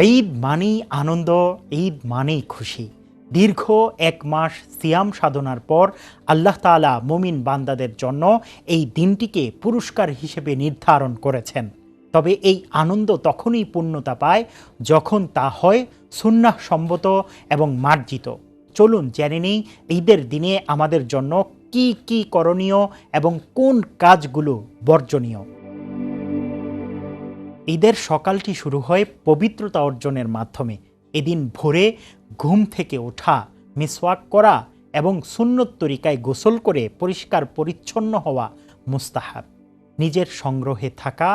ঈদ মানেই আনন্দ, ঈদ মানেই খুশি। দীর্ঘ এক মাস সিয়াম সাধনার পর আল্লাহ তাআলা মুমিন বান্দাদের জন্য এই দিনটিকে পুরস্কার হিসেবে নির্ধারণ করেছেন। তবে এই আনন্দ তখনই পূর্ণতা পায় যখন তা হয় সুন্নাহ সম্মত এবং মার্জিত। চলুন জেনে নিই ঈদের দিনে আমাদের জন্য কি কি করণীয় এবং কোন কাজগুলো বর্জনীয়। ঈদের সকালটি শুরু হয় পবিত্রতা অর্জনের মাধ্যমে। এদিন ভোরে ঘুম থেকে ওঠা, মিসওয়াক করা এবং সুন্নত তরিকায় গোসল করে পরিষ্কার পরিচ্ছন্ন হওয়া মুস্তাহাব। নিজের সংগ্রহে থাকা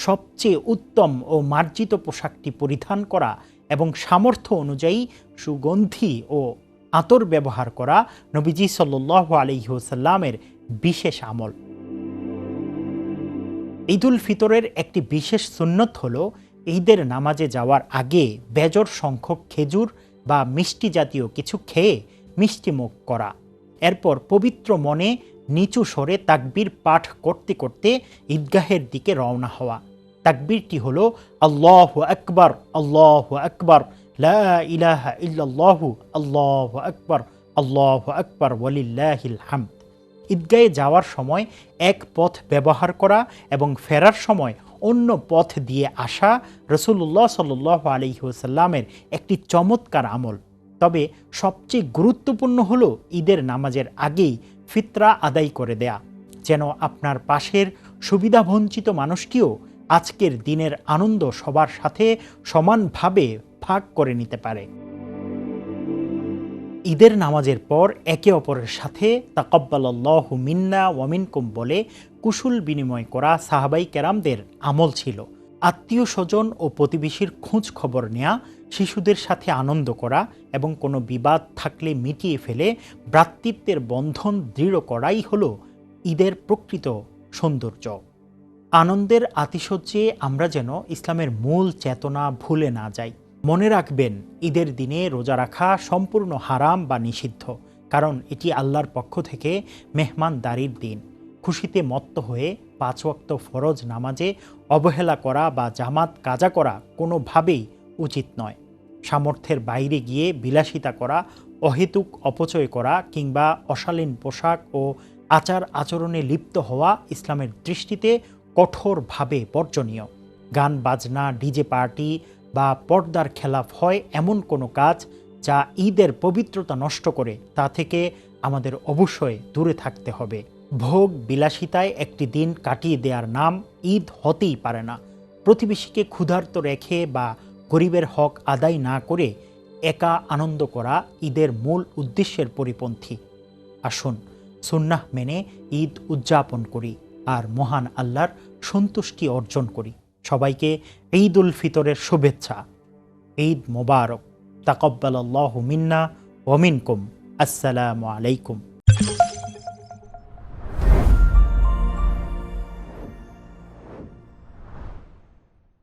সবচেয়ে উত্তম ও মার্জিত পোশাকটি পরিধান করা এবং সামর্থ্য অনুযায়ী সুগন্ধি ও আতর ব্যবহার করা নবীজি সাল্লাল্লাহু আলাইহি ওয়াসাল্লামের বিশেষ আমল। ঈদুল ফিতরের একটি বিশেষ সুন্নত হলো ঈদের নামাজে যাওয়ার আগে বেজোড় সংখ্যক খেজুর বা মিষ্টি জাতীয় কিছু খেয়ে মিষ্টিমুখ করা। এরপর পবিত্র মনে নিচু স্বরে তাকবীর পাঠ করতে করতে ঈদগাহের দিকে রওনা হওয়া। তাকবীরটি হলো আল্লাহু আকবার, আল্লাহু আকবার, লা ইলাহা ইল্লাল্লাহু, আল্লাহু আকবার, আল্লাহু আকবার, ওয়ালিল্লাহিল হামদ। ঈদগাহে যাওয়ার সময় এক পথ ব্যবহার করা এবং ফেরার সময় অন্য পথ দিয়ে আসা রাসূলুল্লাহ সাল্লাল্লাহু আলাইহি ওয়াসাল্লামের একটি চমৎকার আমল। তবে সবচেয়ে গুরুত্বপূর্ণ হলো ঈদের নামাজের আগেই ফিতরা আদায় করে দেয়া, যেন আপনার পাশের সুবিধাবঞ্চিত মানুষটিও আজকের দিনের আনন্দ সবার সাথে সমানভাবে ভাগ করে নিতে পারে। ঈদের নামাজের পর একে অপরের সাথে তাকাব্বালাল্লাহু মিন্না ওয়া মিনকুম বলে কুশল বিনিময় করা সাহাবাই কেরামদের আমল ছিল। আত্মীয় স্বজন ও প্রতিবেশীর খোঁজ খবর নেয়া, শিশুদের সাথে আনন্দ করা এবং কোনো বিবাদ থাকলে মিটিয়ে ফেলে ভ্রাতৃত্বের বন্ধন দৃঢ় করাই হলো ঈদের প্রকৃত সৌন্দর্য। আনন্দের আতিশয্যে আমরা যেন ইসলামের মূল চেতনা ভুলে না যাই। মনে রাখবেন, ঈদের দিনে রোজা রাখা সম্পূর্ণ হারাম বা নিষিদ্ধ, কারণ এটি আল্লাহর পক্ষ থেকে মেহমানদারির দিন। খুশিতে মত্ত হয়ে 5 ওয়াক্ত ফরজ নামাজে অবহেলা করা বা জামাত কাজা করা কোনোভাবেই উচিত নয়। সামর্থ্যের বাইরে গিয়ে বিলাসিতা করা, অহেতুক অপচয় করা কিংবা অশালীন পোশাক ও আচার আচরণে লিপ্ত হওয়া ইসলামের দৃষ্টিতে কঠোরভাবে বর্জনীয়। গান বাজনা, ডিজে পার্টি বা পর্দার খেলাফ হয় এমন কোনো কাজ যা ঈদের পবিত্রতা নষ্ট করে, তা থেকে আমাদের অবশ্যই দূরে থাকতে হবে। ভোগ বিলাসিতায় একটি দিন কাটিয়ে দেওয়ার নাম ঈদ হতেই পারে না। প্রতিবেশীকে ক্ষুধার্ত রেখে বা গরিবের হক আদায় না করে একা আনন্দ করা ঈদের মূল উদ্দেশ্যের পরিপন্থী। আসুন সুন্নাহ মেনে ঈদ উদযাপন করি আর মহান আল্লাহর সন্তুষ্টি অর্জন করি। সবাইকে ঈদ উল ফিতরের শুভেচ্ছা। ঈদ মোবারক। তাকাব্বালাল্লাহু মিন্না ওয়া মিনকুম। আসসালামু আলাইকুম।